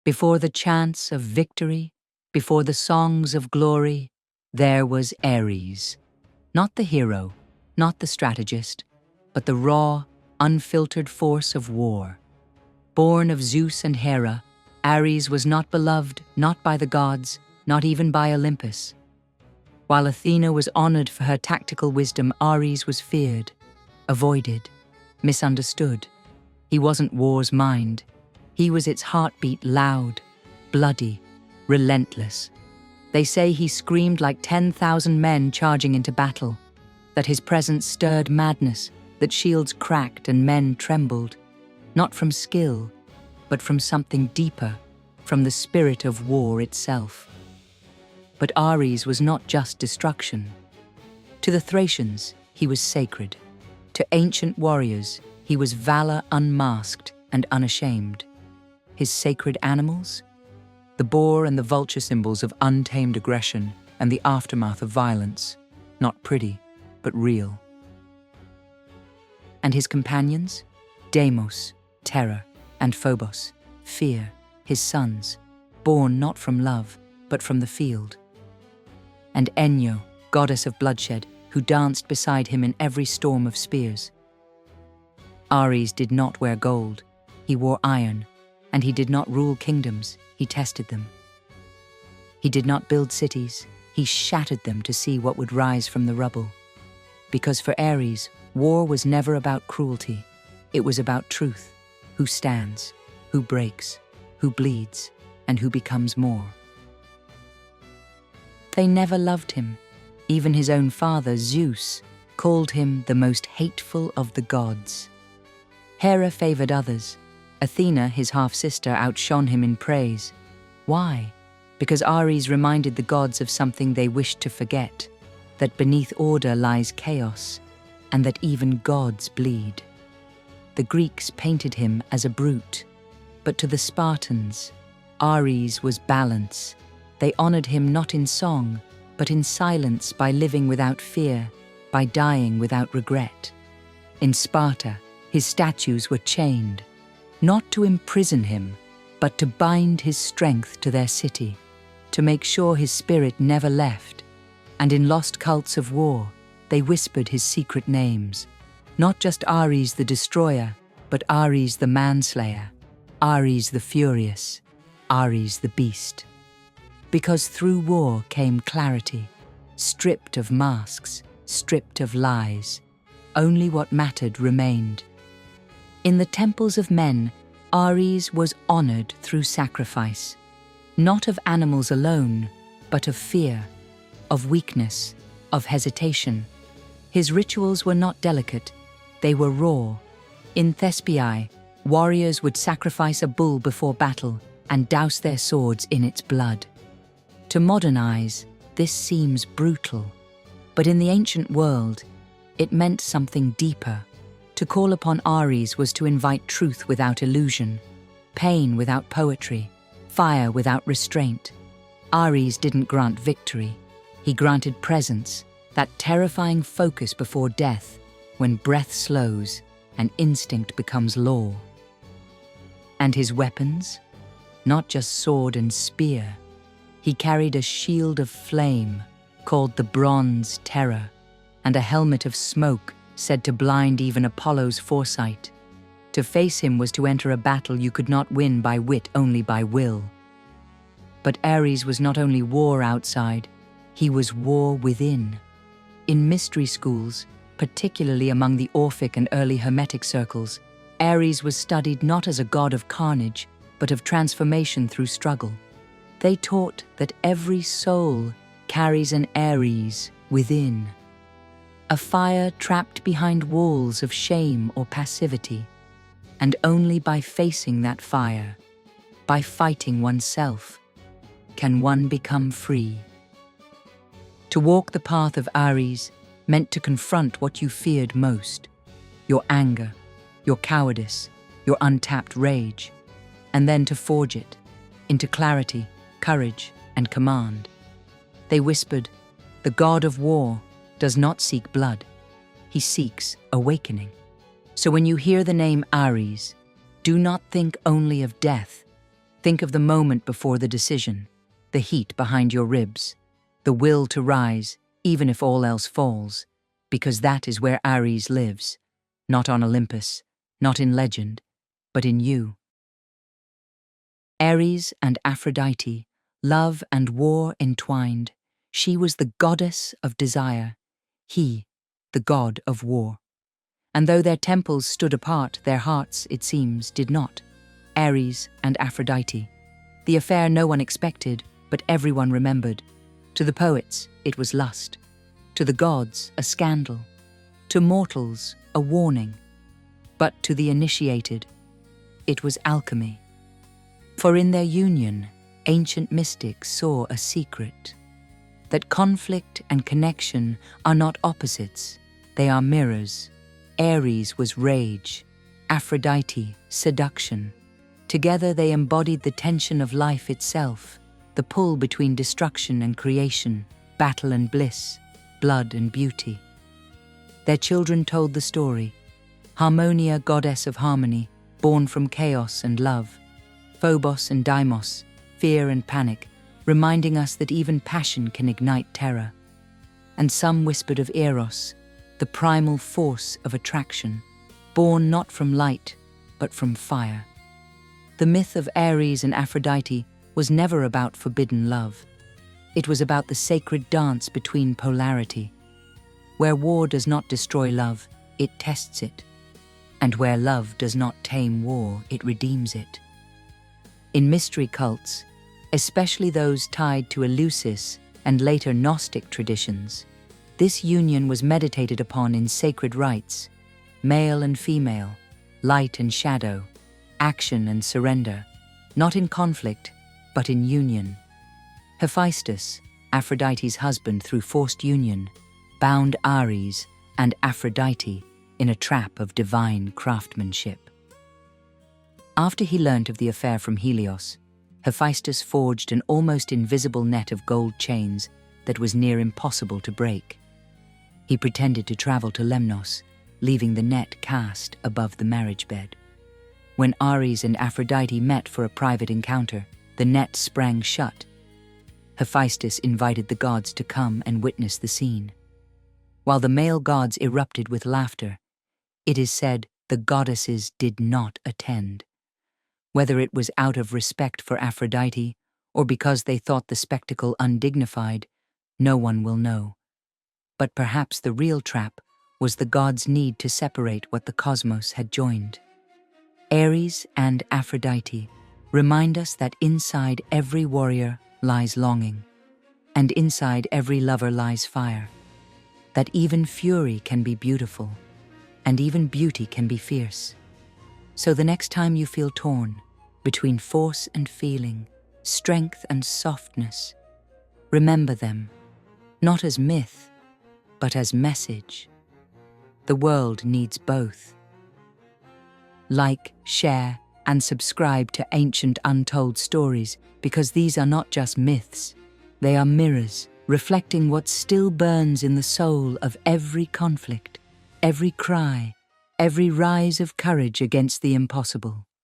Before the chants of victory, before the songs of glory, there was Ares. Not the hero, not the strategist, but the raw, unfiltered force of war. Born of Zeus and Hera, Ares was not beloved, not by the gods, not even by Olympus. While Athena was honored for her tactical wisdom, Ares was feared, avoided, misunderstood. He wasn't war's mind. He was its heartbeat, loud, bloody, relentless. They say he screamed like 10,000 men charging into battle, that his presence stirred madness, that shields cracked and men trembled, not from skill, but from something deeper, from the spirit of war itself. But Ares was not just destruction. To the Thracians, he was sacred. To ancient warriors, he was valor unmasked and unashamed. His sacred animals? The boar and the vulture, symbols of untamed aggression and the aftermath of violence, not pretty, but real. And his companions? Deimos, terror, and Phobos, fear, his sons, born not from love, but from the field. And Enyo, goddess of bloodshed, who danced beside him in every storm of spears. Ares did not wear gold, he wore iron, and he did not rule kingdoms, he tested them. He did not build cities, he shattered them to see what would rise from the rubble. Because for Ares, war was never about cruelty, it was about truth, who stands, who breaks, who bleeds, and who becomes more. They never loved him. Even his own father, Zeus, called him the most hateful of the gods. Hera favored others. Athena, his half-sister, outshone him in praise. Why? Because Ares reminded the gods of something they wished to forget, that beneath order lies chaos, and that even gods bleed. The Greeks painted him as a brute, but to the Spartans, Ares was balance. They honored him not in song, but in silence, by living without fear, by dying without regret. In Sparta, his statues were chained, not to imprison him, but to bind his strength to their city, to make sure his spirit never left. And in lost cults of war, they whispered his secret names, not just Ares the destroyer, but Ares the manslayer, Ares the furious, Ares the beast. Because through war came clarity, stripped of masks, stripped of lies. Only what mattered remained. In the temples of men, Ares was honored through sacrifice, not of animals alone, but of fear, of weakness, of hesitation. His rituals were not delicate, they were raw. In Thespiae, warriors would sacrifice a bull before battle and douse their swords in its blood. To modern eyes, this seems brutal, but in the ancient world, it meant something deeper. To call upon Ares was to invite truth without illusion, pain without poetry, fire without restraint. Ares didn't grant victory, he granted presence, that terrifying focus before death, when breath slows and instinct becomes law. And his weapons? Not just sword and spear. He carried a shield of flame, called the Bronze Terror, and a helmet of smoke said to blind even Apollo's foresight. To face him was to enter a battle you could not win by wit, only by will. But Ares was not only war outside, he was war within. In mystery schools, particularly among the Orphic and early Hermetic circles, Ares was studied not as a god of carnage, but of transformation through struggle. They taught that every soul carries an Ares within, a fire trapped behind walls of shame or passivity, and only by facing that fire, by fighting oneself, can one become free. To walk the path of Ares meant to confront what you feared most, your anger, your cowardice, your untapped rage, and then to forge it into clarity, courage, and command. They whispered, the god of war does not seek blood, he seeks awakening. So when you hear the name Ares, do not think only of death, Think of the moment before the decision, the heat behind your ribs, the will to rise, even if all else falls, because that is where Ares lives, not on Olympus, not in legend, but in you. Ares and Aphrodite, love and war entwined. She was the goddess of desire, he, the god of war. And though their temples stood apart, their hearts, it seems, did not. Ares and Aphrodite. The affair no one expected, but everyone remembered. To the poets, it was lust. To the gods, a scandal. To mortals, a warning. But to the initiated, it was alchemy. For in their union, ancient mystics saw a secret. That conflict and connection are not opposites, they are mirrors. Ares was rage, Aphrodite, seduction. Together they embodied the tension of life itself, the pull between destruction and creation, battle and bliss, blood and beauty. Their children told the story. Harmonia, goddess of harmony, born from chaos and love. Phobos and Deimos, fear and panic, reminding us that even passion can ignite terror. And some whispered of Eros, the primal force of attraction, born not from light, but from fire. The myth of Ares and Aphrodite was never about forbidden love. It was about the sacred dance between polarity. Where war does not destroy love, it tests it. And where love does not tame war, it redeems it. In mystery cults, especially those tied to Eleusis and later Gnostic traditions, this union was meditated upon in sacred rites, male and female, light and shadow, action and surrender, not in conflict, but in union. Hephaestus, Aphrodite's husband through forced union, bound Ares and Aphrodite in a trap of divine craftsmanship. After he learnt of the affair from Helios, Hephaestus forged an almost invisible net of gold chains that was near impossible to break. He pretended to travel to Lemnos, leaving the net cast above the marriage bed. When Ares and Aphrodite met for a private encounter, the net sprang shut. Hephaestus invited the gods to come and witness the scene. While the male gods erupted with laughter, it is said the goddesses did not attend. Whether it was out of respect for Aphrodite or because they thought the spectacle undignified, no one will know. But perhaps the real trap was the gods' need to separate what the cosmos had joined. Ares and Aphrodite remind us that inside every warrior lies longing, and inside every lover lies fire. That even fury can be beautiful, and even beauty can be fierce. So the next time you feel torn between force and feeling, strength and softness, remember them, not as myth, but as message. The world needs both. Like, share, and subscribe to Ancient Untold Stories, because these are not just myths, they are mirrors reflecting what still burns in the soul of every conflict, every cry, every rise of courage against the impossible.